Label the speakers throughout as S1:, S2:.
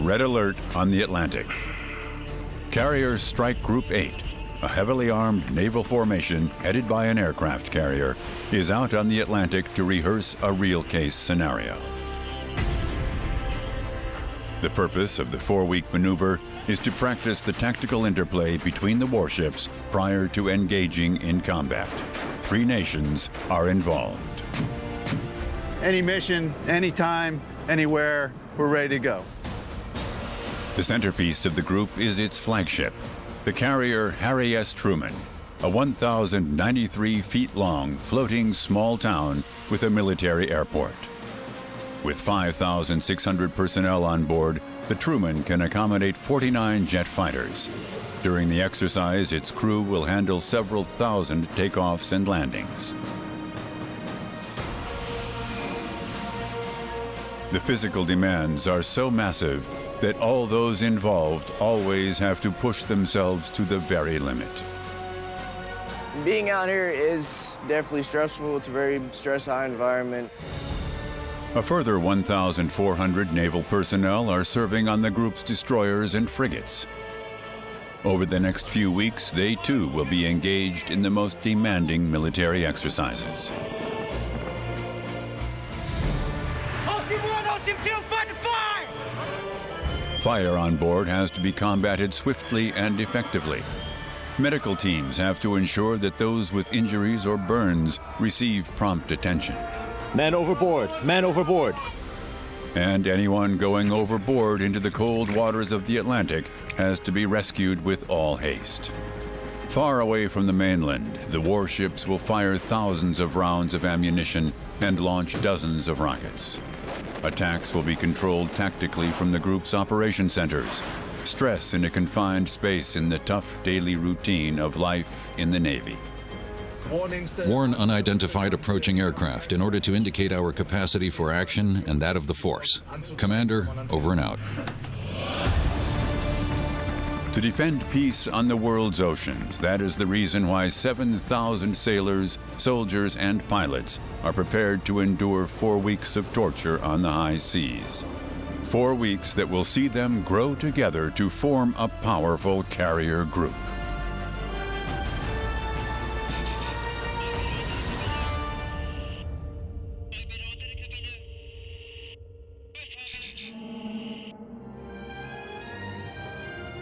S1: Red alert on the Atlantic. Carrier Strike Group 8, a heavily armed naval formation headed by an aircraft carrier, is out on the Atlantic to rehearse a real-case scenario. The purpose of the 4-week maneuver is to practice the tactical interplay between the warships prior to engaging in combat. 3 nations are involved.
S2: Any mission, anytime, anywhere, we're ready to go.
S1: The centerpiece of the group is its flagship, the carrier Harry S. Truman, a 1,093 feet long floating small town with a military airport. With 5,600 personnel on board, the Truman can accommodate 49 jet fighters. During the exercise, its crew will handle several thousand takeoffs and landings. The physical demands are so massive that all those involved always have to push themselves to the very limit.
S3: Being out here is definitely stressful. It's a very stress-high environment.
S1: A further 1,400 naval personnel are serving on the group's destroyers and frigates. Over the next few weeks, they too will be engaged in the most demanding military exercises.
S4: Ocean 1, Ocean 2, fight to fire!
S1: Fire on board has to be combated swiftly and effectively. Medical teams have to ensure that those with injuries or burns receive prompt attention.
S5: Man overboard! Man overboard!
S1: And anyone going overboard into the cold waters of the Atlantic has to be rescued with all haste. Far away from the mainland, the warships will fire thousands of rounds of ammunition and launch dozens of rockets. Attacks will be controlled tactically from the group's operation centers. Stress in a confined space in the tough daily routine of life in the Navy.
S6: Warn unidentified approaching aircraft in order to indicate our capacity for action and that of the force. Commander, over and out.
S1: To defend peace on the world's oceans, that is the reason why 7,000 sailors, soldiers, and pilots are prepared to endure 4 weeks of torture on the high seas. 4 weeks that will see them grow together to form a powerful carrier group.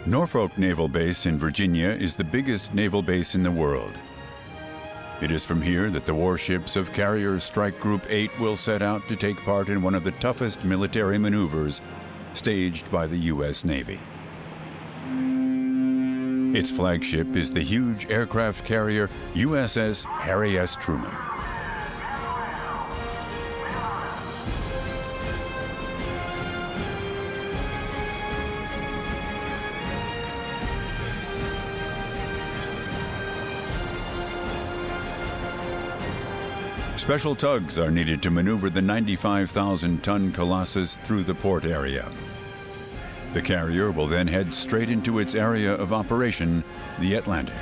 S1: Norfolk Naval Base in Virginia is the biggest naval base in the world. It is from here that the warships of Carrier Strike Group 8 will set out to take part in one of the toughest military maneuvers staged by the U.S. Navy. Its flagship is the huge aircraft carrier USS Harry S. Truman. Special tugs are needed to maneuver the 95,000-ton Colossus through the port area. The carrier will then head straight into its area of operation, the Atlantic.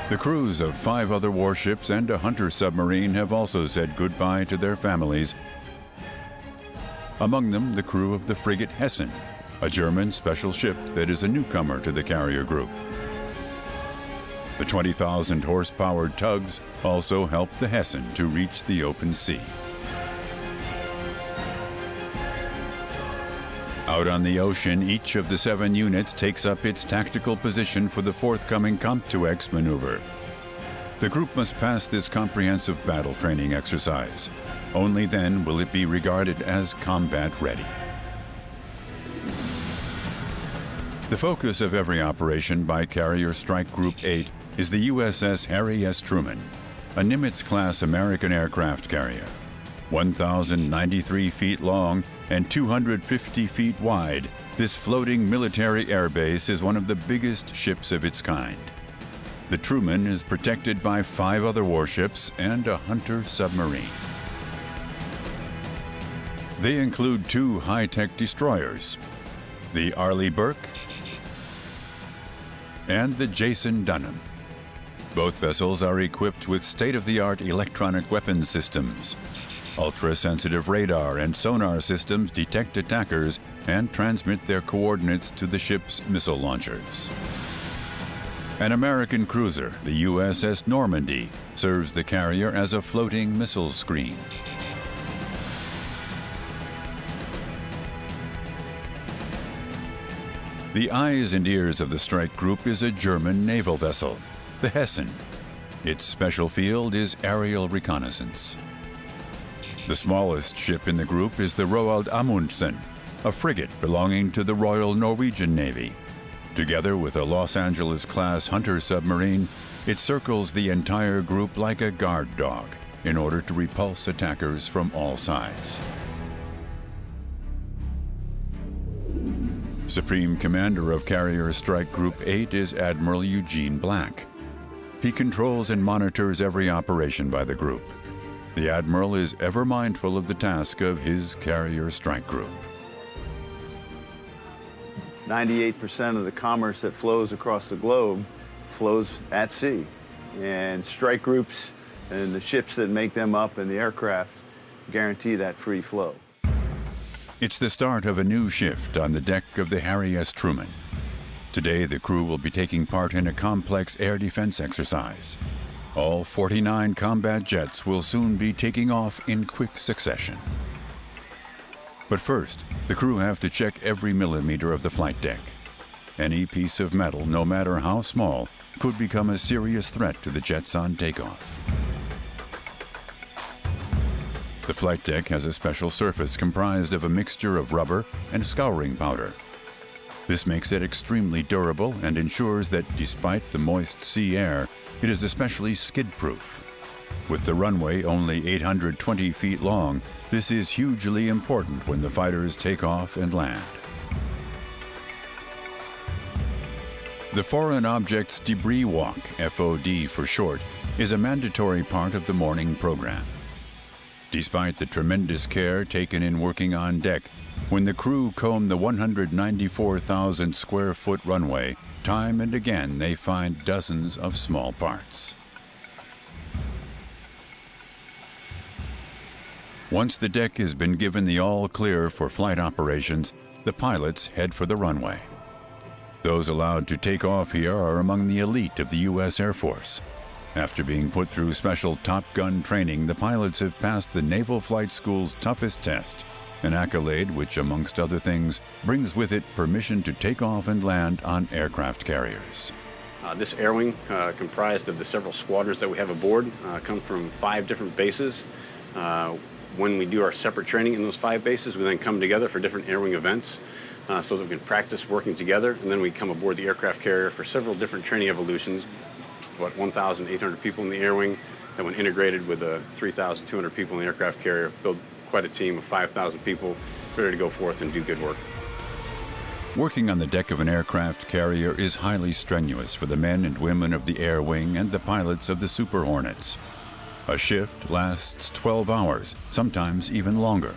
S1: The crews of 5 other warships and a hunter submarine have also said goodbye to their families. Among them, the crew of the frigate Hessen, a German special ship that is a newcomer to the carrier group. The 20,000 horsepower tugs also helped the Hessen to reach the open sea. Out on the ocean, each of the 7 units takes up its tactical position for the forthcoming Comp2X maneuver. The group must pass this comprehensive battle training exercise. Only then will it be regarded as combat ready. The focus of every operation by Carrier Strike Group 8 is the USS Harry S. Truman, a Nimitz-class American aircraft carrier. 1,093 feet long and 250 feet wide, this floating military airbase is one of the biggest ships of its kind. The Truman is protected by 5 other warships and a hunter submarine. They include 2 high-tech destroyers, the Arleigh Burke and the Jason Dunham. Both vessels are equipped with state-of-the-art electronic weapons systems. Ultra-sensitive radar and sonar systems detect attackers and transmit their coordinates to the ship's missile launchers. An American cruiser, the USS Normandy, serves the carrier as a floating missile screen. The eyes and ears of the strike group is a German naval vessel, the Hessen. Its special field is aerial reconnaissance. The smallest ship in the group is the Roald Amundsen, a frigate belonging to the Royal Norwegian Navy. Together with a Los Angeles-class hunter submarine, it circles the entire group like a guard dog in order to repulse attackers from all sides. Supreme Commander of Carrier Strike Group 8 is Admiral Eugene Black. He controls and monitors every operation by the group. The Admiral is ever mindful of the task of his Carrier Strike Group.
S2: 98% of the commerce that flows across the globe flows at sea. And strike groups and the ships that make them up and the aircraft guarantee that free flow.
S1: It's the start of a new shift on the deck of the Harry S. Truman. Today, the crew will be taking part in a complex air defense exercise. All 49 combat jets will soon be taking off in quick succession. But first, the crew have to check every millimeter of the flight deck. Any piece of metal, no matter how small, could become a serious threat to the jets on takeoff. The flight deck has a special surface comprised of a mixture of rubber and scouring powder. This makes it extremely durable and ensures that despite the moist sea air, it is especially skid-proof. With the runway only 820 feet long, this is hugely important when the fighters take off and land. The Foreign Objects Debris Walk, FOD for short, is a mandatory part of the morning program. Despite the tremendous care taken in working on deck, when the crew comb the 194,000 square foot runway, time and again they find dozens of small parts. Once the deck has been given the all clear for flight operations, the pilots head for the runway. Those allowed to take off here are among the elite of the U.S. Air Force. After being put through special Top Gun training, the pilots have passed the Naval Flight School's toughest test, an accolade which, amongst other things, brings with it permission to take off and land on aircraft carriers.
S7: This air wing, comprised of the several squadrons that we have aboard, come from 5 different bases. When we do our separate training in those 5 bases, we then come together for different air wing events so that we can practice working together, and then we come aboard the aircraft carrier for several different training evolutions. 1,800 people in the air wing, that when integrated with 3,200 people in the aircraft carrier, build quite a team of 5,000 people ready to go forth and do good work.
S1: Working on the deck of an aircraft carrier is highly strenuous for the men and women of the air wing and the pilots of the Super Hornets. A shift lasts 12 hours, sometimes even longer.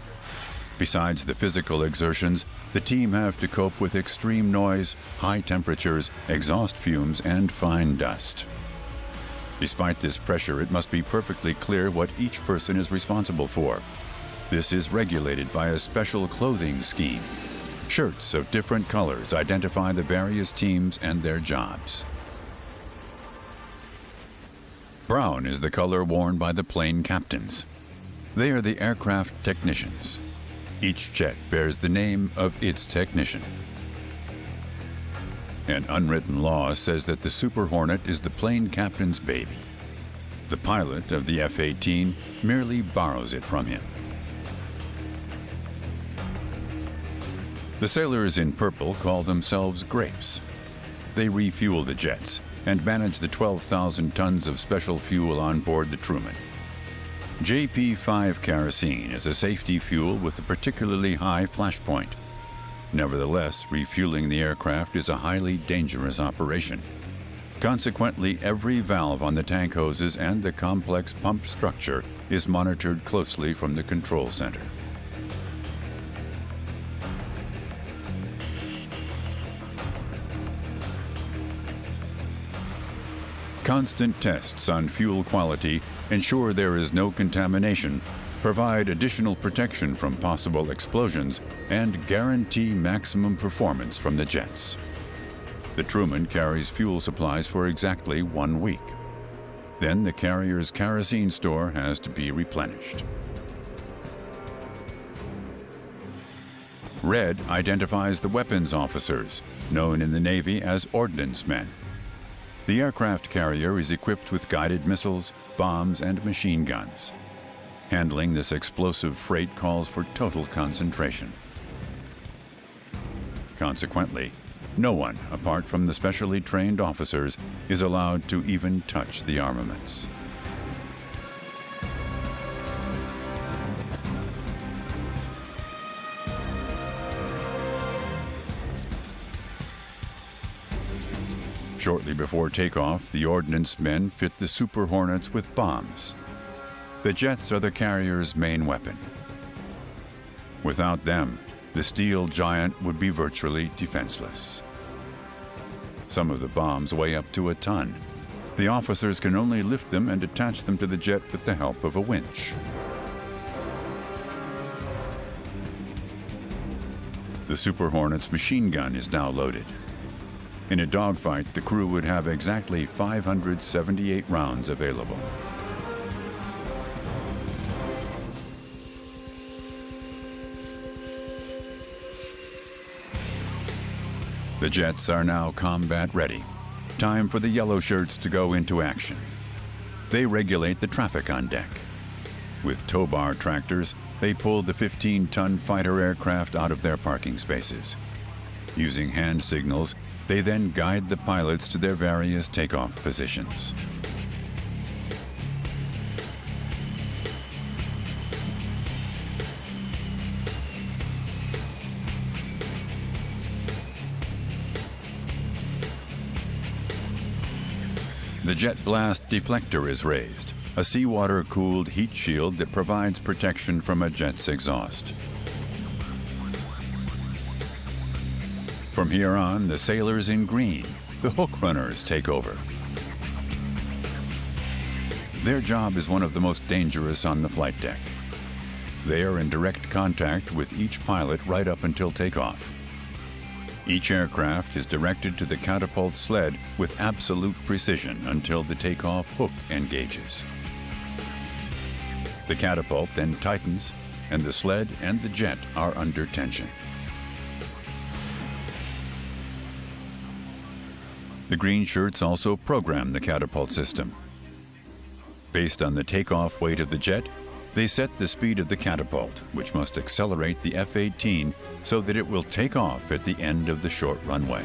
S1: Besides the physical exertions, the team have to cope with extreme noise, high temperatures, exhaust fumes, and fine dust. Despite this pressure, it must be perfectly clear what each person is responsible for. This is regulated by a special clothing scheme. Shirts of different colors identify the various teams and their jobs. Brown is the color worn by the plane captains. They are the aircraft technicians. Each jet bears the name of its technician. An unwritten law says that the Super Hornet is the plane captain's baby. The pilot of the F-18 merely borrows it from him. The sailors in purple call themselves grapes. They refuel the jets and manage the 12,000 tons of special fuel on board the Truman. JP5 kerosene is a safety fuel with a particularly high flash point. Nevertheless, refueling the aircraft is a highly dangerous operation. Consequently, every valve on the tank hoses and the complex pump structure is monitored closely from the control center. Constant tests on fuel quality ensure there is no contamination, provide additional protection from possible explosions, and guarantee maximum performance from the jets. The Truman carries fuel supplies for exactly 1 week. Then the carrier's kerosene store has to be replenished. Red identifies the weapons officers, known in the Navy as ordnance men. The aircraft carrier is equipped with guided missiles, bombs, and machine guns. Handling this explosive freight calls for total concentration. Consequently, no one, apart from the specially trained officers, is allowed to even touch the armaments. Shortly before takeoff, the ordnance men fit the Super Hornets with bombs. The jets are the carrier's main weapon. Without them, the steel giant would be virtually defenseless. Some of the bombs weigh up to a ton. The officers can only lift them and attach them to the jet with the help of a winch. The Super Hornet's machine gun is now loaded. In a dogfight, the crew would have exactly 578 rounds available. The jets are now combat ready. Time for the yellow shirts to go into action. They regulate the traffic on deck. With tow bar tractors, they pull the 15-ton fighter aircraft out of their parking spaces. Using hand signals, they then guide the pilots to their various takeoff positions. The jet blast deflector is raised, a seawater-cooled heat shield that provides protection from a jet's exhaust. From here on, the sailors in green, the hook runners, take over. Their job is one of the most dangerous on the flight deck. They are in direct contact with each pilot right up until takeoff. Each aircraft is directed to the catapult sled with absolute precision until the takeoff hook engages. The catapult then tightens, and the sled and the jet are under tension. The green shirts also program the catapult system. Based on the takeoff weight of the jet, they set the speed of the catapult, which must accelerate the F-18 so that it will take off at the end of the short runway.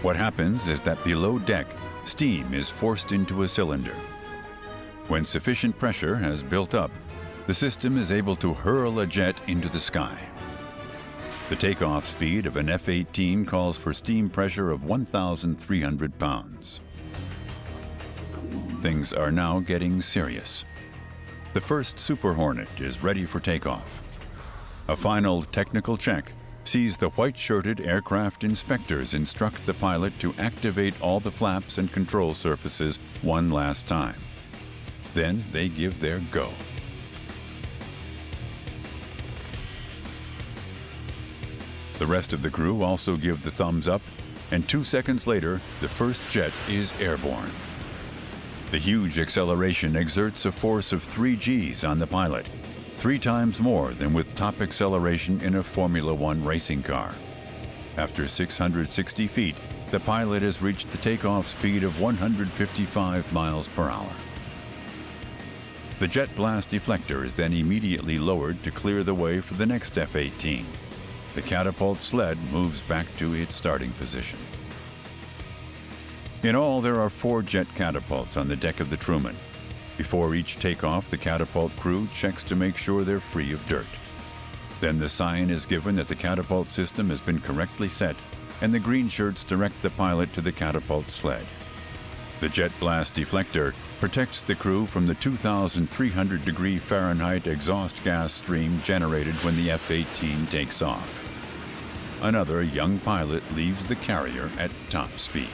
S1: What happens is that below deck, steam is forced into a cylinder. When sufficient pressure has built up, the system is able to hurl a jet into the sky. The takeoff speed of an F-18 calls for steam pressure of 1,300 pounds. Things are now getting serious. The first Super Hornet is ready for takeoff. A final technical check sees the white-shirted aircraft inspectors instruct the pilot to activate all the flaps and control surfaces one last time. Then they give their go. The rest of the crew also give the thumbs up, and 2 seconds later, the first jet is airborne. The huge acceleration exerts a force of 3 Gs on the pilot, 3 times more than with top acceleration in a Formula One racing car. After 660 feet, the pilot has reached the takeoff speed of 155 miles per hour. The jet blast deflector is then immediately lowered to clear the way for the next F-18. The catapult sled moves back to its starting position. In all, there are 4 jet catapults on the deck of the Truman. Before each takeoff, the catapult crew checks to make sure they're free of dirt. Then the sign is given that the catapult system has been correctly set, and the green shirts direct the pilot to the catapult sled. The jet blast deflector protects the crew from the 2,300 degree Fahrenheit exhaust gas stream generated when the F-18 takes off. Another young pilot leaves the carrier at top speed.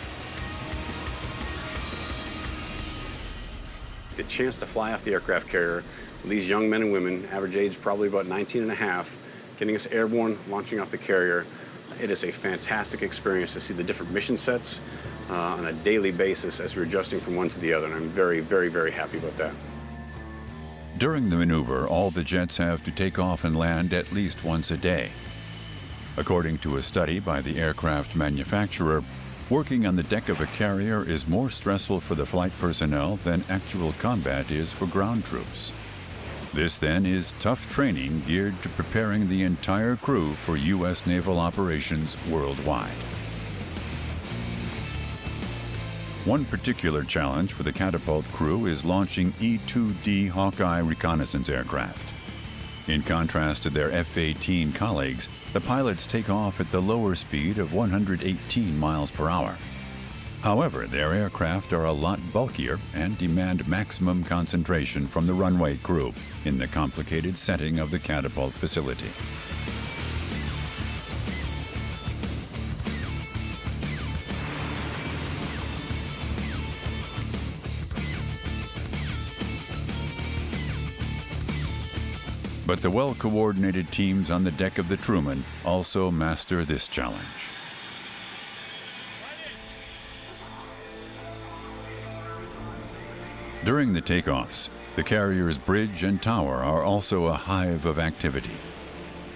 S7: The chance to fly off the aircraft carrier with these young men and women, average age probably about 19 and a half, getting us airborne, launching off the carrier. It is a fantastic experience to see the different mission sets on a daily basis as we're adjusting from one to the other, and I'm very, very, very happy about that.
S1: During the maneuver, all the jets have to take off and land at least once a day. According to a study by the aircraft manufacturer, working on the deck of a carrier is more stressful for the flight personnel than actual combat is for ground troops. This then is tough training geared to preparing the entire crew for U.S. naval operations worldwide. One particular challenge for the catapult crew is launching E-2D Hawkeye reconnaissance aircraft. In contrast to their F-18 colleagues, the pilots take off at the lower speed of 118 miles per hour. However, their aircraft are a lot bulkier and demand maximum concentration from the runway crew in the complicated setting of the catapult facility. But the well-coordinated teams on the deck of the Truman also master this challenge. During the takeoffs, the carrier's bridge and tower are also a hive of activity.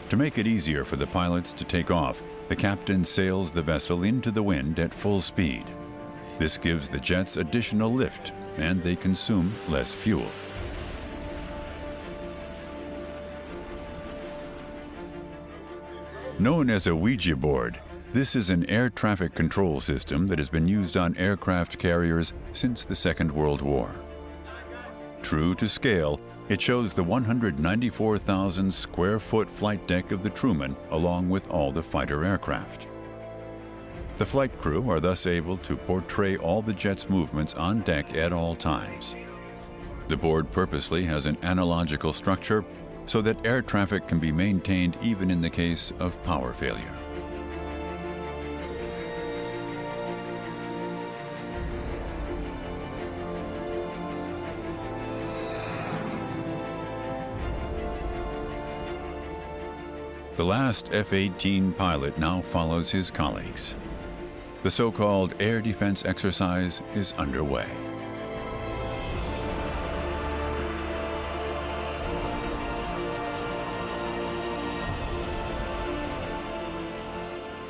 S1: To make it easier for the pilots to take off, the captain sails the vessel into the wind at full speed. This gives the jets additional lift, and they consume less fuel. Known as a Ouija board, this is an air traffic control system that has been used on aircraft carriers since the Second World War. True to scale, it shows the 194,000 square foot flight deck of the Truman along with all the fighter aircraft. The flight crew are thus able to portray all the jet's movements on deck at all times. The board purposely has an analogical structure so that air traffic can be maintained even in the case of power failure. The last F-18 pilot now follows his colleagues. The so-called air defense exercise is underway.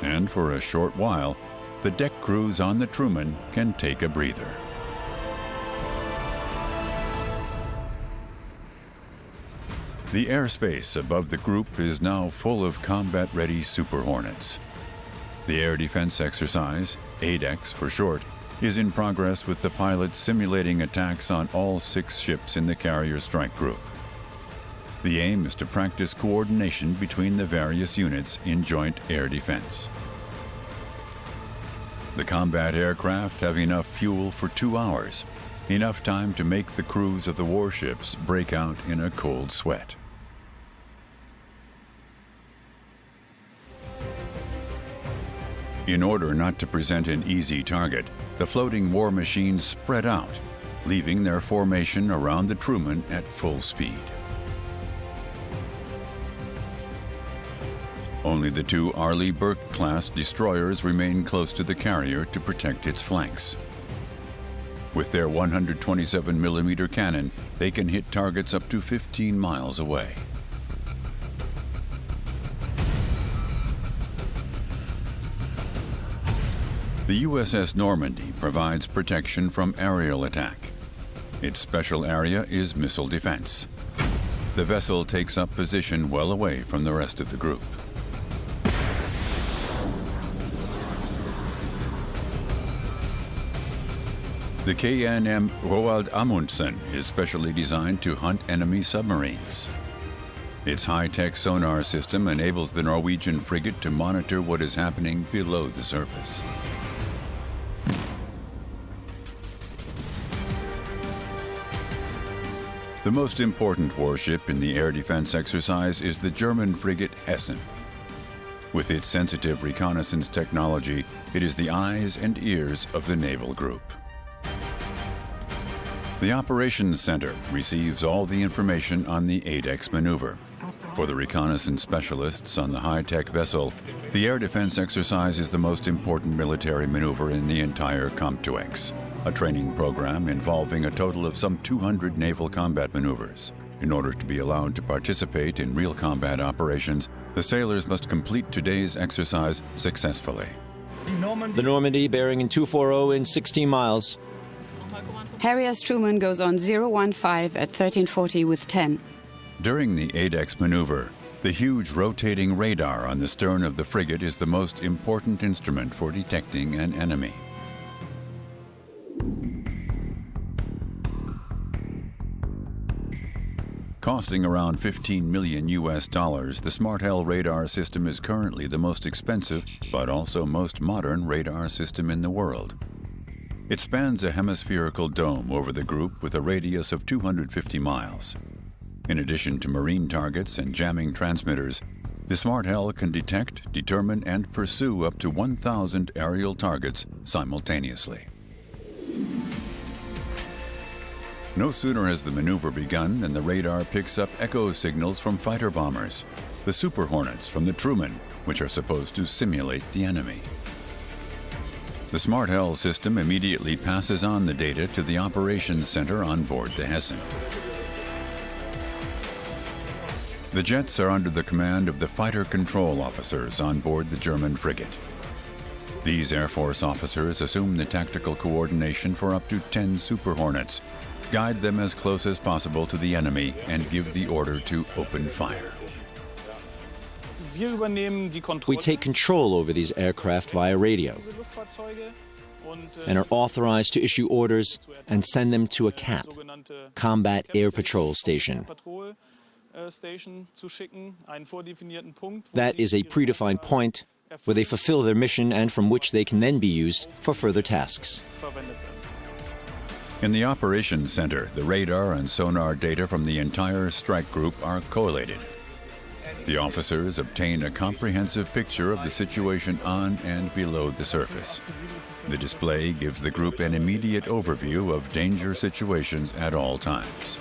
S1: And for a short while, the deck crews on the Truman can take a breather. The airspace above the group is now full of combat-ready Super Hornets. The air defense exercise, ADEX for short, is in progress with the pilots simulating attacks on all 6 ships in the carrier strike group. The aim is to practice coordination between the various units in joint air defense. The combat aircraft have enough fuel for 2 hours, enough time to make the crews of the warships break out in a cold sweat. In order not to present an easy target, the floating war machines spread out, leaving their formation around the Truman at full speed. Only the 2 Arleigh Burke-class destroyers remain close to the carrier to protect its flanks. With their 127mm cannon, they can hit targets up to 15 miles away. The USS Normandy provides protection from aerial attack. Its special area is missile defense. The vessel takes up position well away from the rest of the group. The KNM Roald Amundsen is specially designed to hunt enemy submarines. Its high-tech sonar system enables the Norwegian frigate to monitor what is happening below the surface. The most important warship in the air defense exercise is the German frigate Hessen. With its sensitive reconnaissance technology, it is the eyes and ears of the naval group. The Operations Center receives all the information on the ADEX maneuver. For the reconnaissance specialists on the high-tech vessel, the air defense exercise is the most important military maneuver in the entire COMTUEX, a training program involving a total of some 200 naval combat maneuvers. In order to be allowed to participate in real combat operations, the sailors must complete today's exercise successfully.
S5: The Normandy bearing in 240 in 16 miles.
S8: Harry S. Truman goes on 015 at 1340 with 10.
S1: During the ADEX maneuver, the huge rotating radar on the stern of the frigate is the most important instrument for detecting an enemy. Costing around $15 million, the SMART-L radar system is currently the most expensive but also most modern radar system in the world. It spans a hemispherical dome over the group with a radius of 250 miles. In addition to marine targets and jamming transmitters, the SMART-L can detect, determine, and pursue up to 1,000 aerial targets simultaneously. No sooner has the maneuver begun than the radar picks up echo signals from fighter bombers, the Super Hornets from the Truman, which are supposed to simulate the enemy. The SMART-L system immediately passes on the data to the operations center on board the Hessen. The jets are under the command of the fighter control officers on board the German frigate. These Air Force officers assume the tactical coordination for up to 10 Super Hornets, guide them as close as possible to the enemy, and give the order to open fire.
S5: We take control over these aircraft via radio and are authorized to issue orders and send them to a CAP, Combat Air Patrol Station. That is a predefined point where they fulfill their mission and from which they can then be used for further tasks.
S1: In the Operations Center, the radar and sonar data from the entire strike group are collated. The officers obtain a comprehensive picture of the situation on and below the surface. The display gives the group an immediate overview of danger situations at all times.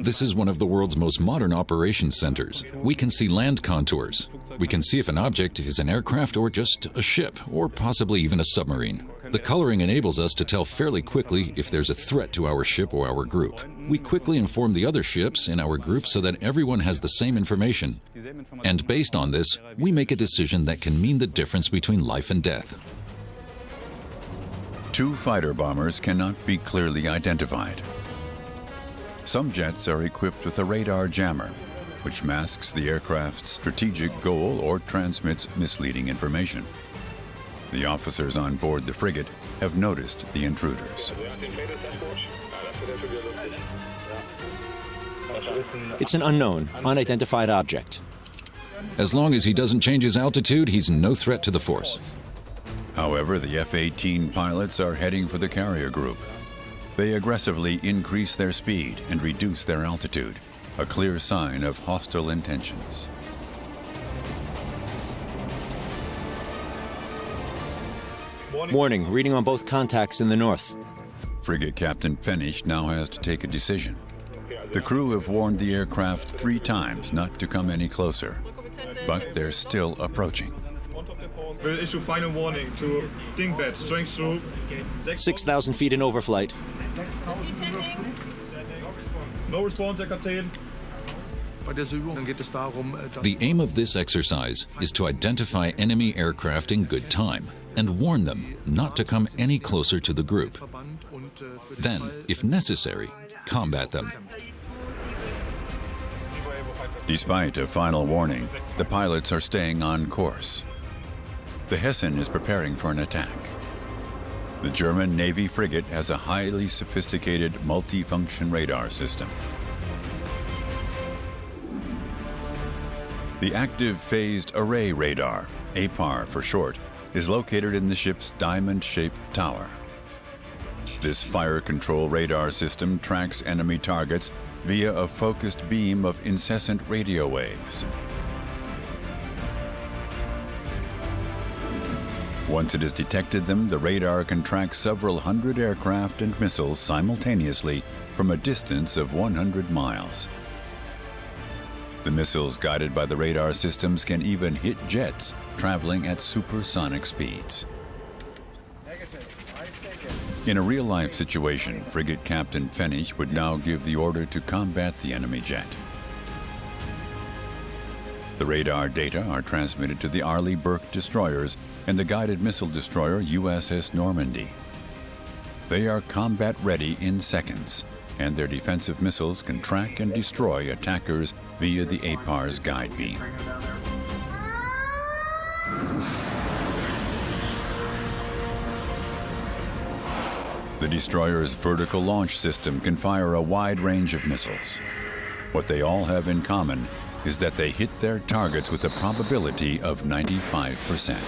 S6: This is one of the world's most modern operations centers. We can see land contours. We can see if an object is an aircraft or just a ship, or possibly even a submarine. The coloring enables us to tell fairly quickly if there's a threat to our ship or our group. We quickly inform the other ships in our group so that everyone has the same information. And based on this, we make a decision that can mean the difference between life and death.
S1: Two fighter bombers cannot be clearly identified. Some jets are equipped with a radar jammer, which masks the aircraft's strategic goal or transmits misleading information. The officers on board the frigate have noticed the intruders.
S5: It's an unknown, unidentified object.
S6: As long as he doesn't change his altitude, he's no threat to the force.
S1: However, the F-18 pilots are heading for the carrier group. They aggressively increase their speed and reduce their altitude, a clear sign of hostile intentions.
S5: Warning, reading on both contacts in the north.
S1: Frigate Captain Pfennig now has to take a decision. The crew have warned the aircraft 3 times not to come any closer, but they're still approaching.
S9: Will issue final warning to Dingbat, strength through
S5: 6,000 feet in overflight.
S9: No response, Herr Kapitän.
S6: The aim of this exercise is to identify enemy aircraft in good time and warn them not to come any closer to the group. Then, if necessary, combat them.
S1: Despite a final warning, the pilots are staying on course. The Hessen is preparing for an attack. The German Navy frigate has a highly sophisticated multifunction radar system. The Active Phased Array Radar, APAR for short, is located in the ship's diamond-shaped tower. This fire control radar system tracks enemy targets via a focused beam of incessant radio waves. Once it has detected them, the radar can track several hundred aircraft and missiles simultaneously from a distance of 100 miles. The missiles, guided by the radar systems, can even hit jets traveling at supersonic speeds. In a real-life situation, Frigate Captain Pfennig would now give the order to combat the enemy jet. The radar data are transmitted to the Arleigh Burke destroyers and the guided missile destroyer USS Normandy. They are combat ready in seconds, and their defensive missiles can track and destroy attackers via the APAR's guide beam. The destroyer's vertical launch system can fire a wide range of missiles. What they all have in common is that they hit their targets with a probability of 95%.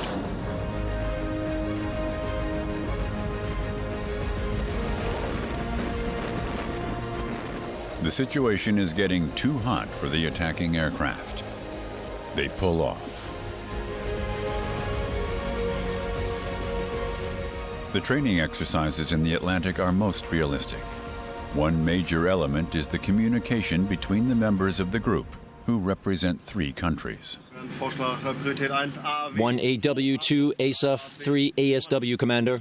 S1: The situation is getting too hot for the attacking aircraft. They pull off. The training exercises in the Atlantic are most realistic. One major element is the communication between the members of the group, who represent 3 countries.
S5: 1AW, 2 ASUF, 3 ASW, Commander.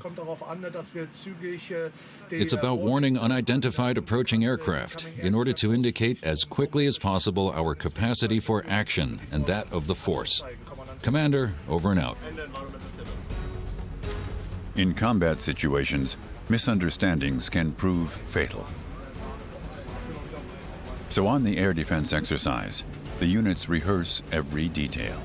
S6: It's about warning unidentified approaching aircraft in order to indicate as quickly as possible our capacity for action and that of the force. Commander, over and out.
S1: In combat situations, misunderstandings can prove fatal. So on the air defense exercise, the units rehearse every detail.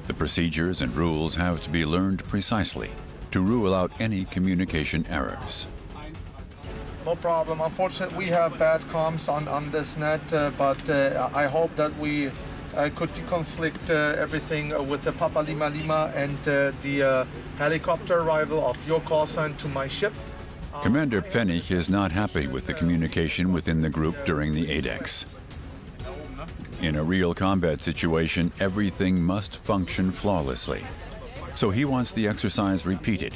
S1: The procedures and rules have to be learned precisely to rule out any communication errors.
S10: No problem. Unfortunately, we have bad comms on this net, but I hope that we could deconflict everything with the Papa Lima Lima and the helicopter arrival of your call sign to my ship.
S1: Commander Pfennig is not happy with the communication within the group during the ADEX. In a real combat situation, everything must function flawlessly. So he wants the exercise repeated,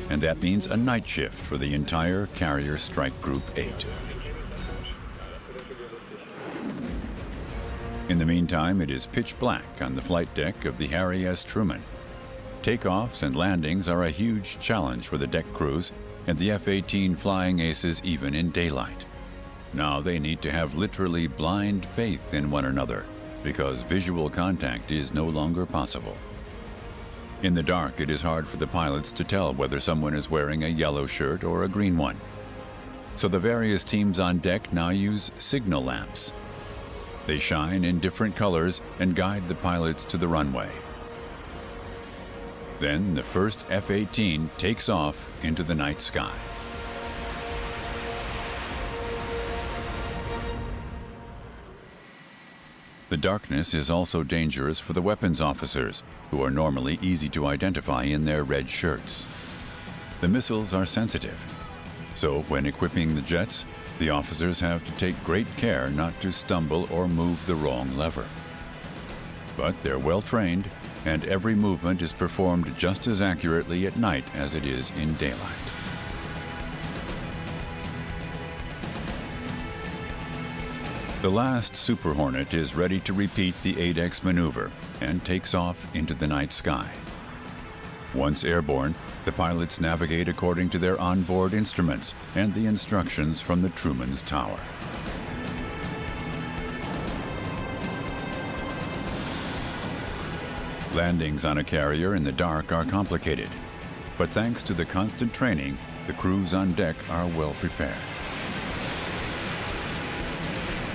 S1: and that means a night shift for the entire Carrier Strike Group 8. In the meantime, it is pitch black on the flight deck of the Harry S. Truman. Takeoffs and landings are a huge challenge for the deck crews and the F-18 flying aces even in daylight. Now they need to have literally blind faith in one another because visual contact is no longer possible. In the dark, it is hard for the pilots to tell whether someone is wearing a yellow shirt or a green one. So the various teams on deck now use signal lamps. They shine in different colors and guide the pilots to the runway. Then the first F-18 takes off into the night sky. The darkness is also dangerous for the weapons officers, who are normally easy to identify in their red shirts. The missiles are sensitive, so when equipping the jets, the officers have to take great care not to stumble or move the wrong lever. But they're well trained, and every movement is performed just as accurately at night as it is in daylight. The last Super Hornet is ready to repeat the ADEX maneuver and takes off into the night sky. Once airborne, the pilots navigate according to their onboard instruments and the instructions from the Truman's Tower. Landings on a carrier in the dark are complicated, but thanks to the constant training, the crews on deck are well prepared.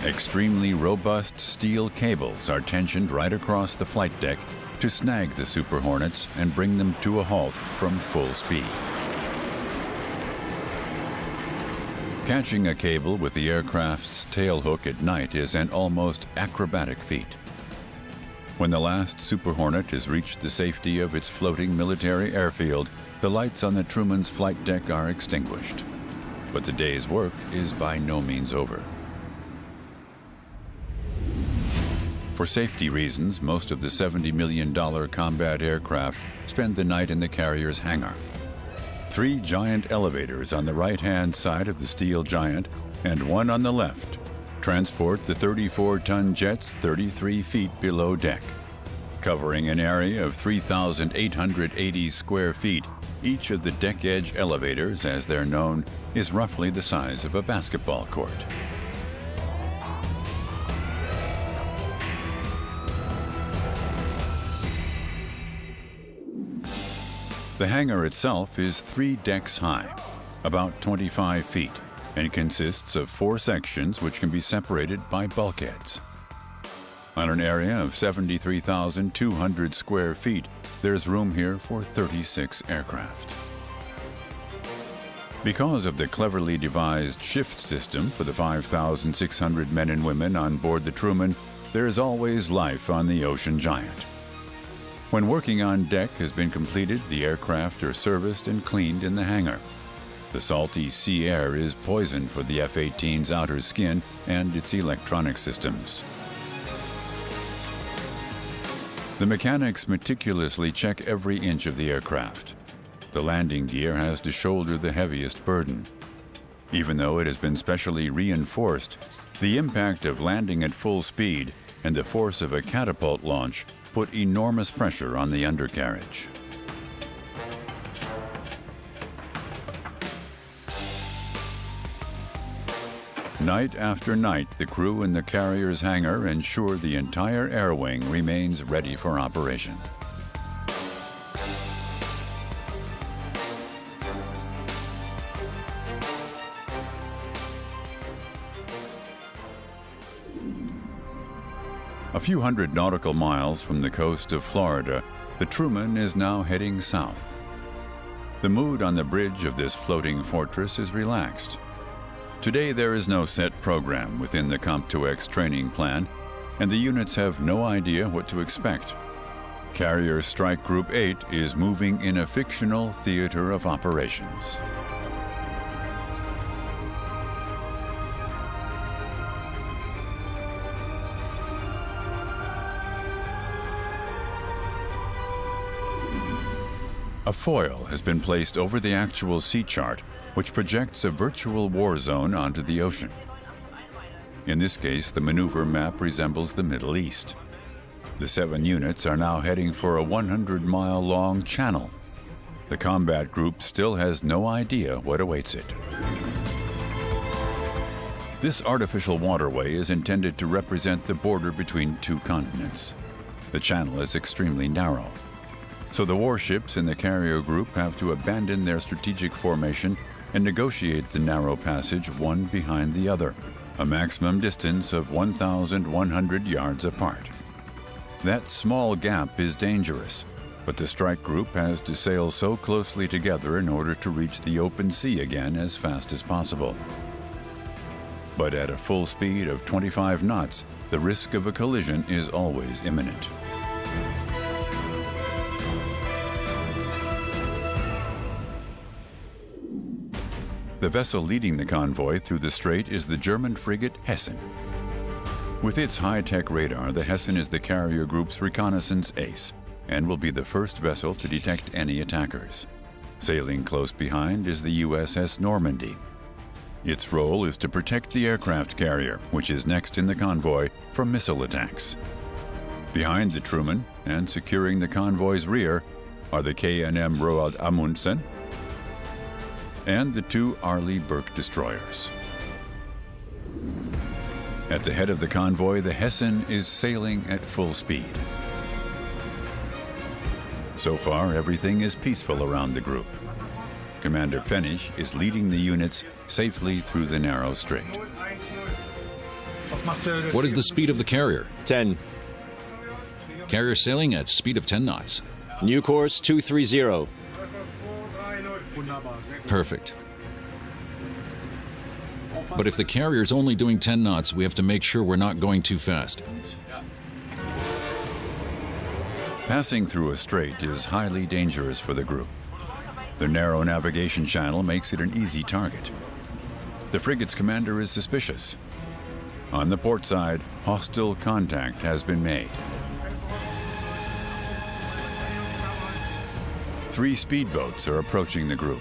S1: Extremely robust steel cables are tensioned right across the flight deck to snag the Super Hornets and bring them to a halt from full speed. Catching a cable with the aircraft's tailhook at night is an almost acrobatic feat. When the last Super Hornet has reached the safety of its floating military airfield, the lights on the Truman's flight deck are extinguished. But the day's work is by no means over. For safety reasons, most of the $70 million combat aircraft spend the night in the carrier's hangar. 3 giant elevators on the right-hand side of the steel giant and one on the left transport the 34-ton jets 33 feet below deck. Covering an area of 3,880 square feet, each of the deck edge elevators, as they're known, is roughly the size of a basketball court. The hangar itself is 3 decks high, about 25 feet, and consists of 4 sections which can be separated by bulkheads. On an area of 73,200 square feet, there's room here for 36 aircraft. Because of the cleverly devised shift system for the 5,600 men and women on board the Truman, there's always life on the Ocean Giant. When working on deck has been completed, the aircraft are serviced and cleaned in the hangar. The salty sea air is poison for the F-18's outer skin and its electronic systems. The mechanics meticulously check every inch of the aircraft. The landing gear has to shoulder the heaviest burden. Even though it has been specially reinforced, the impact of landing at full speed and the force of a catapult launch put enormous pressure on the undercarriage. Night after night, the crew in the carrier's hangar ensure the entire air wing remains ready for operation. A few hundred nautical miles from the coast of Florida, the Truman is now heading south. The mood on the bridge of this floating fortress is relaxed. Today there is no set program within the COMP2X training plan, and the units have no idea what to expect. Carrier Strike Group 8 is moving in a fictional theater of operations. A foil has been placed over the actual sea chart, which projects a virtual war zone onto the ocean. In this case, the maneuver map resembles the Middle East. The 7 units are now heading for a 100-mile-long channel. The combat group still has no idea what awaits it. This artificial waterway is intended to represent the border between 2 continents. The channel is extremely narrow. So the warships in the carrier group have to abandon their strategic formation and negotiate the narrow passage one behind the other, a maximum distance of 1,100 yards apart. That small gap is dangerous, but the strike group has to sail so closely together in order to reach the open sea again as fast as possible. But at a full speed of 25 knots, the risk of a collision is always imminent. The vessel leading the convoy through the strait is the German frigate Hessen. With its high-tech radar, the Hessen is the carrier group's reconnaissance ace and will be the first vessel to detect any attackers. Sailing close behind is the USS Normandy. Its role is to protect the aircraft carrier, which is next in the convoy, from missile attacks. Behind the Truman and securing the convoy's rear are the KNM Roald Amundsen and the 2 Arleigh Burke destroyers. At the head of the convoy, the Hessen is sailing at full speed. So far, everything is peaceful around the group. Commander Pfennig is leading the units safely through the narrow strait.
S6: What is the speed of the carrier?
S5: 10.
S6: Carrier sailing at speed of 10 knots.
S5: New course 230.
S6: Perfect. But if the carrier's only doing 10 knots, we have to make sure we're not going too fast.
S1: Passing through a strait is highly dangerous for the group. The narrow navigation channel makes it an easy target. The frigate's commander is suspicious. On the port side, hostile contact has been made. 3 speedboats are approaching the group.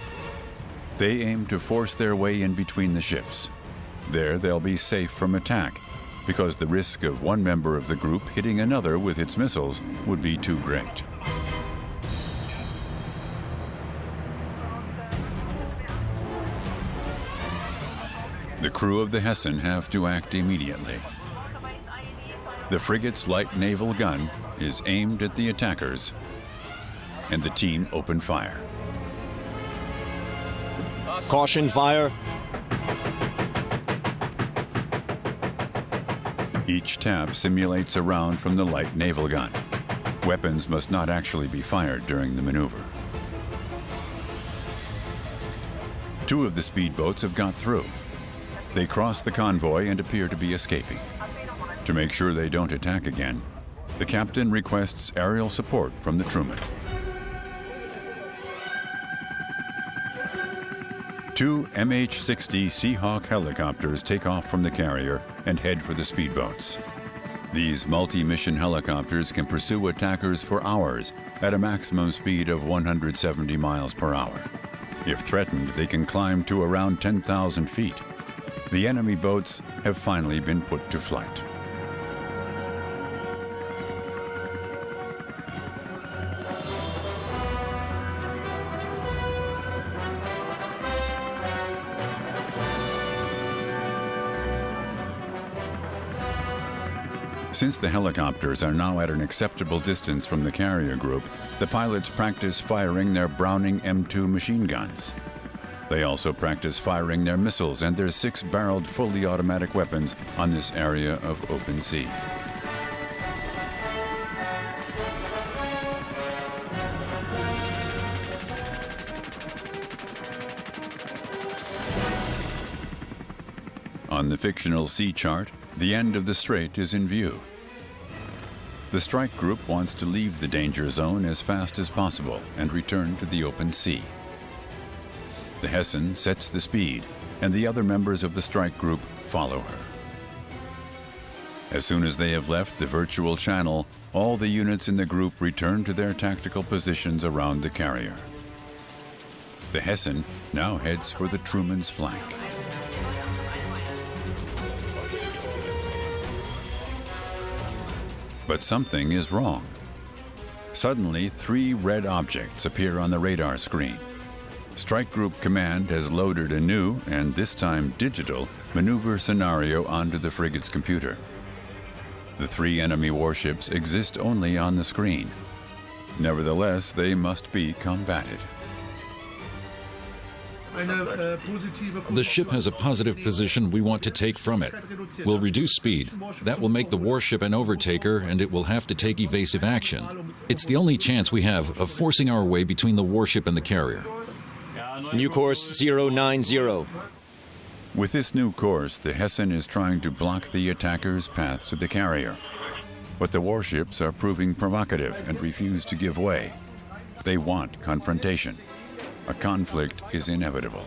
S1: They aim to force their way in between the ships. There they'll be safe from attack, because the risk of one member of the group hitting another with its missiles would be too great. The crew of the Hessen have to act immediately. The frigate's light naval gun is aimed at the attackers, and the team open fire.
S5: Caution fire.
S1: Each tap simulates a round from the light naval gun. Weapons must not actually be fired during the maneuver. 2 of the speedboats have got through. They cross the convoy and appear to be escaping. To make sure they don't attack again, the captain requests aerial support from the Truman. 2 MH-60 Seahawk helicopters take off from the carrier and head for the speedboats. These multi-mission helicopters can pursue attackers for hours at a maximum speed of 170 miles per hour. If threatened, they can climb to around 10,000 feet. The enemy boats have finally been put to flight. Since the helicopters are now at an acceptable distance from the carrier group, the pilots practice firing their Browning M2 machine guns. They also practice firing their missiles and their 6-barreled fully automatic weapons on this area of open sea. On the fictional sea chart, the end of the strait is in view. The strike group wants to leave the danger zone as fast as possible and return to the open sea. The Hessen sets the speed, and the other members of the strike group follow her. As soon as they have left the virtual channel, all the units in the group return to their tactical positions around the carrier. The Hessen now heads for the Truman's flank. But something is wrong. Suddenly, 3 red objects appear on the radar screen. Strike Group Command has loaded a new, and this time digital, maneuver scenario onto the frigate's computer. The 3 enemy warships exist only on the screen. Nevertheless, they must be combated.
S6: The ship has a positive position we want to take from it. We'll reduce speed. That will make the warship an overtaker, and it will have to take evasive action. It's the only chance we have of forcing our way between the warship and the carrier.
S5: New course 090.
S1: With this new course, the Hessen is trying to block the attackers' path to the carrier. But the warships are proving provocative and refuse to give way. They want confrontation. A conflict is inevitable.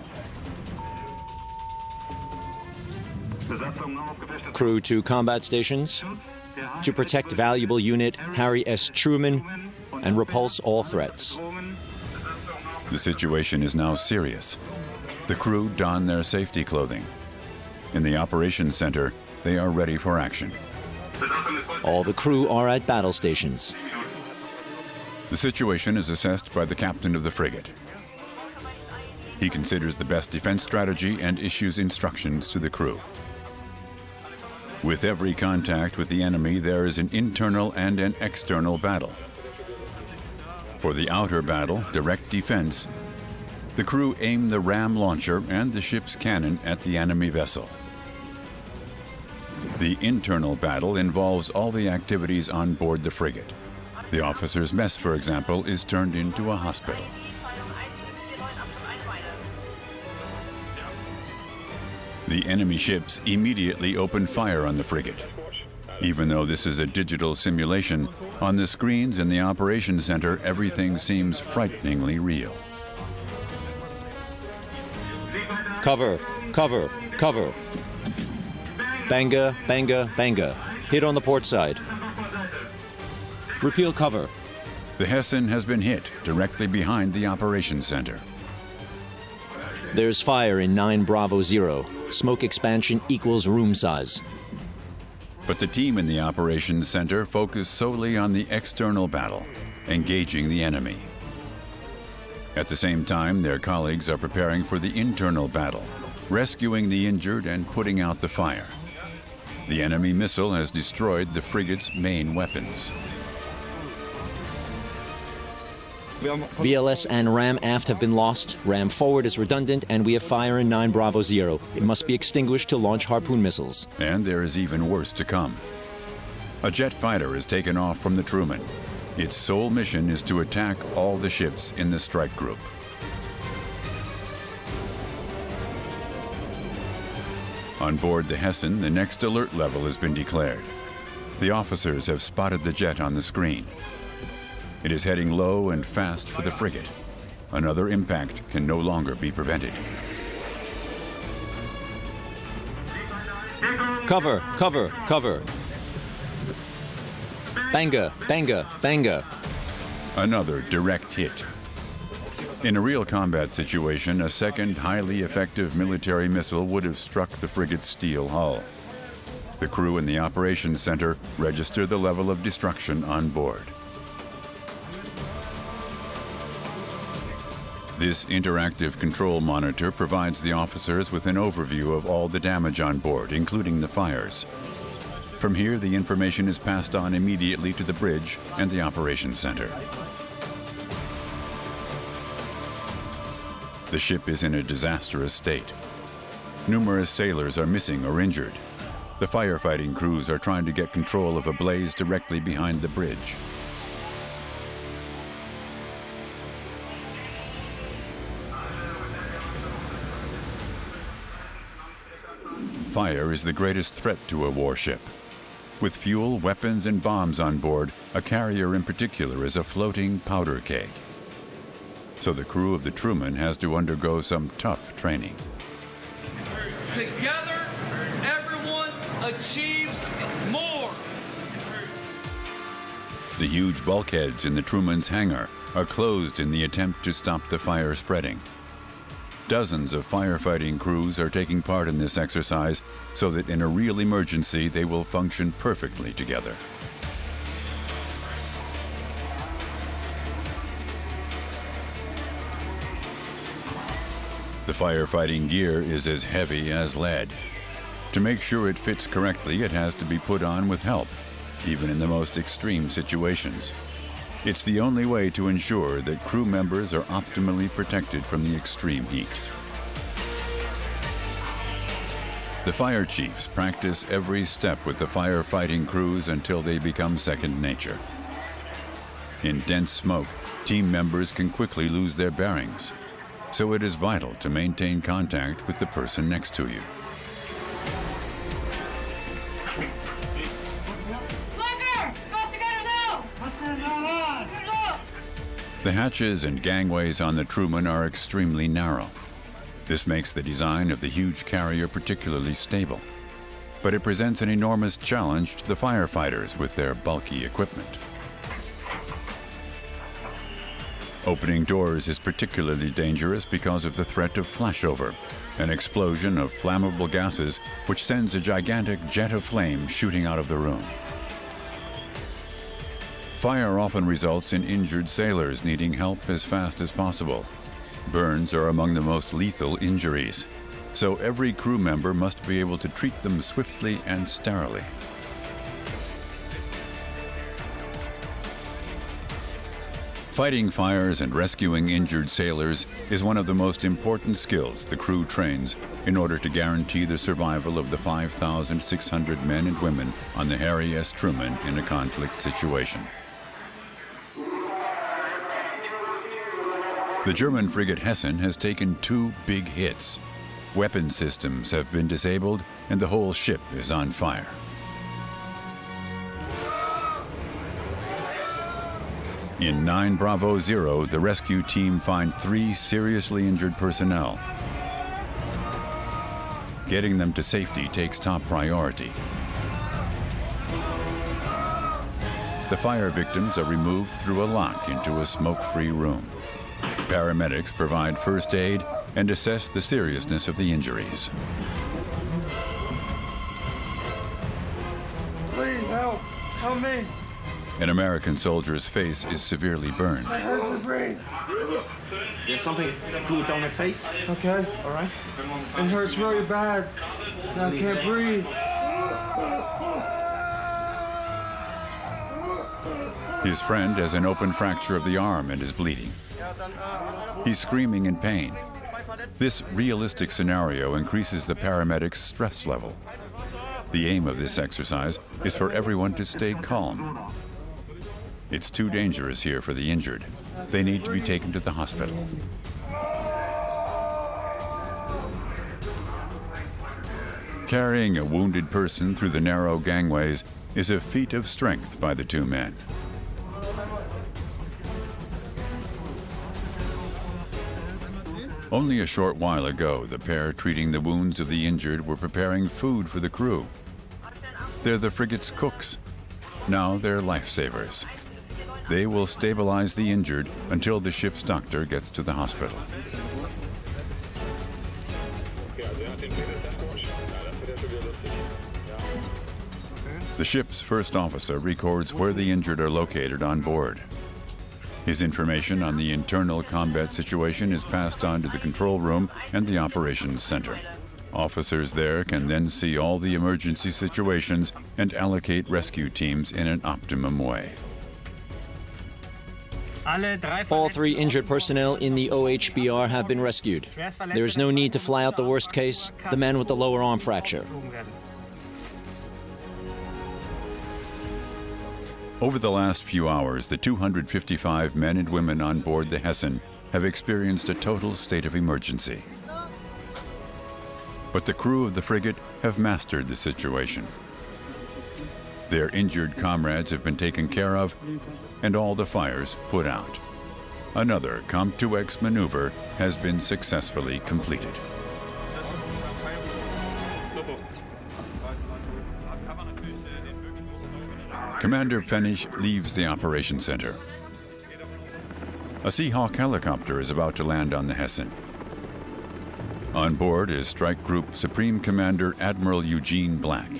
S5: Crew to combat stations to protect valuable unit Harry S. Truman and repulse all threats.
S1: The situation is now serious. The crew don their safety clothing. In the operations center, they are ready for action.
S5: All the crew are at battle stations.
S1: The situation is assessed by the captain of the frigate. He considers the best defense strategy and issues instructions to the crew. With every contact with the enemy, there is an internal and an external battle. For the outer battle, direct defense, the crew aim the ram launcher and the ship's cannon at the enemy vessel. The internal battle involves all the activities on board the frigate. The officers' mess, for example, is turned into a hospital. The enemy ships immediately open fire on the frigate. Even though this is a digital simulation, on the screens in the operations center, everything seems frighteningly real.
S5: Cover, cover, cover. Banga, banga, banga. Hit on the port side. Repeal cover.
S1: The Hessen has been hit directly behind the operations center.
S5: There's fire in 9 Bravo 0. Smoke expansion equals room size.
S1: But the team in the operations center focus solely on the external battle, engaging the enemy. At the same time, their colleagues are preparing for the internal battle, rescuing the injured and putting out the fire. The enemy missile has destroyed the frigate's main weapons.
S5: VLS and RAM aft have been lost, RAM forward is redundant, and we have fire in 9 Bravo 0. It must be extinguished to launch Harpoon missiles.
S1: And there is even worse to come. A jet fighter is taken off from the Truman. Its sole mission is to attack all the ships in the strike group. On board the Hessen, the next alert level has been declared. The officers have spotted the jet on the screen. It is heading low and fast for the frigate. Another impact can no longer be prevented.
S5: Cover, cover, cover. Banga, banga, banga.
S1: Another direct hit. In a real combat situation, a second highly effective military missile would have struck the frigate's steel hull. The crew in the operations center register the level of destruction on board. This interactive control monitor provides the officers with an overview of all the damage on board, including the fires. From here, the information is passed on immediately to the bridge and the operations center. The ship is in a disastrous state. Numerous sailors are missing or injured. The firefighting crews are trying to get control of a blaze directly behind the bridge. Fire is the greatest threat to a warship. With fuel, weapons, and bombs on board, a carrier in particular is a floating powder keg. So the crew of the Truman has to undergo some tough training.
S4: Together, everyone achieves more.
S1: The huge bulkheads in the Truman's hangar are closed in the attempt to stop the fire spreading. Dozens of firefighting crews are taking part in this exercise so that in a real emergency they will function perfectly together. The firefighting gear is as heavy as lead. To make sure it fits correctly, it has to be put on with help, even in the most extreme situations. It's the only way to ensure that crew members are optimally protected from the extreme heat. The fire chiefs practice every step with the firefighting crews until they become second nature. In dense smoke, team members can quickly lose their bearings, so it is vital to maintain contact with the person next to you. The hatches and gangways on the Truman are extremely narrow. This makes the design of the huge carrier particularly stable. But it presents an enormous challenge to the firefighters with their bulky equipment. Opening doors is particularly dangerous because of the threat of flashover, an explosion of flammable gases which sends a gigantic jet of flame shooting out of the room. Fire often results in injured sailors needing help as fast as possible. Burns are among the most lethal injuries, so every crew member must be able to treat them swiftly and sterilely. Fighting fires and rescuing injured sailors is one of the most important skills the crew trains in order to guarantee the survival of the 5,600 men and women on the Harry S. Truman in a conflict situation. The German frigate Hessen has taken 2 big hits. Weapon systems have been disabled and the whole ship is on fire. In 9 Bravo 0, the rescue team find 3 seriously injured personnel. Getting them to safety takes top priority. The fire victims are removed through a lock into a smoke-free room. Paramedics provide first aid and assess the seriousness of the injuries.
S9: Please help! Help me!
S1: An American soldier's face is severely burned.
S9: I can't breathe.
S11: Is there something good on your face?
S9: Okay.
S11: All right.
S9: It hurts really bad. And I can't breathe.
S1: His friend has an open fracture of the arm and is bleeding. He's screaming in pain. This realistic scenario increases the paramedic's stress level. The aim of this exercise is for everyone to stay calm. It's too dangerous here for the injured. They need to be taken to the hospital. Carrying a wounded person through the narrow gangways is a feat of strength by the two men. Only a short while ago, the pair treating the wounds of the injured were preparing food for the crew. They're the frigate's cooks. Now they're lifesavers. They will stabilize the injured until the ship's doctor gets to the hospital. The ship's first officer records where the injured are located on board. His information on the internal combat situation is passed on to the control room and the operations center. Officers there can then see all the emergency situations and allocate rescue teams in an optimum way.
S5: All 3 injured personnel in the OHBR have been rescued. There is no need to fly out the worst case, the man with the lower arm fracture.
S1: Over the last few hours, the 255 men and women on board the Hessen have experienced a total state of emergency. But the crew of the frigate have mastered the situation. Their injured comrades have been taken care of, and all the fires put out. Another COMP2X maneuver has been successfully completed. Commander Pfennig leaves the operations center. A Seahawk helicopter is about to land on the Hessen. On board is Strike Group Supreme Commander Admiral Eugene Black.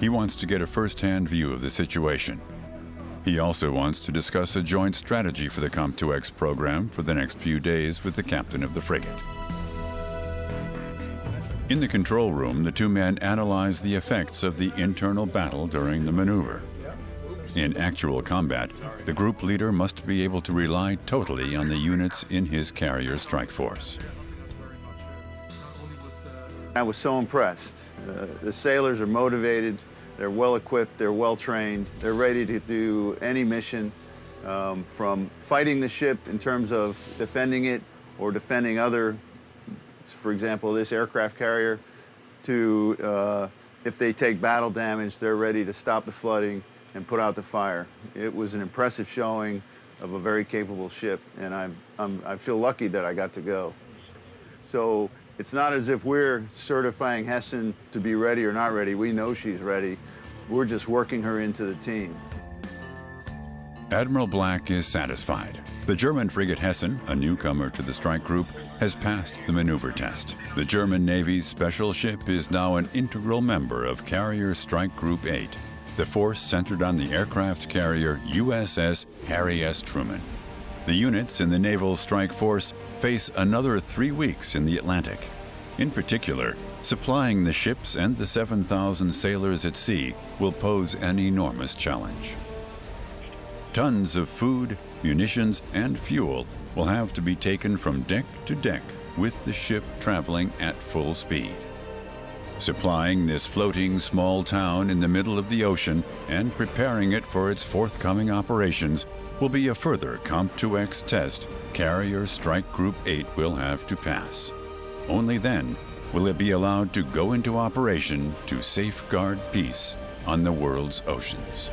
S1: He wants to get a first-hand view of the situation. He also wants to discuss a joint strategy for the COMP2X program for the next few days with the captain of the frigate. In the control room, the two men analyze the effects of the internal battle during the maneuver. In actual combat, the group leader must be able to rely totally on the units in his carrier strike force.
S2: I was so impressed. The sailors are motivated, they're well equipped, they're well trained, they're ready to do any mission, from fighting the ship in terms of defending it or defending other, for example, this aircraft carrier, to if they take battle damage, they're ready to stop the flooding and put out the fire. It was an impressive showing of a very capable ship, and I feel lucky that I got to go. So it's not as if we're certifying Hessen to be ready or not ready. We know she's ready. We're just working her into the team.
S1: Admiral Black is satisfied. The German frigate Hessen, a newcomer to the strike group, has passed the maneuver test. The German Navy's special ship is now an integral member of Carrier Strike Group 8, the force centered on the aircraft carrier USS Harry S. Truman. The units in the Naval Strike Force face another 3 weeks in the Atlantic. In particular, supplying the ships and the 7,000 sailors at sea will pose an enormous challenge. Tons of food, munitions, and fuel will have to be taken from deck to deck with the ship traveling at full speed. Supplying this floating small town in the middle of the ocean and preparing it for its forthcoming operations will be a further COMP2X test Carrier Strike Group 8 will have to pass. Only then will it be allowed to go into operation to safeguard peace on the world's oceans.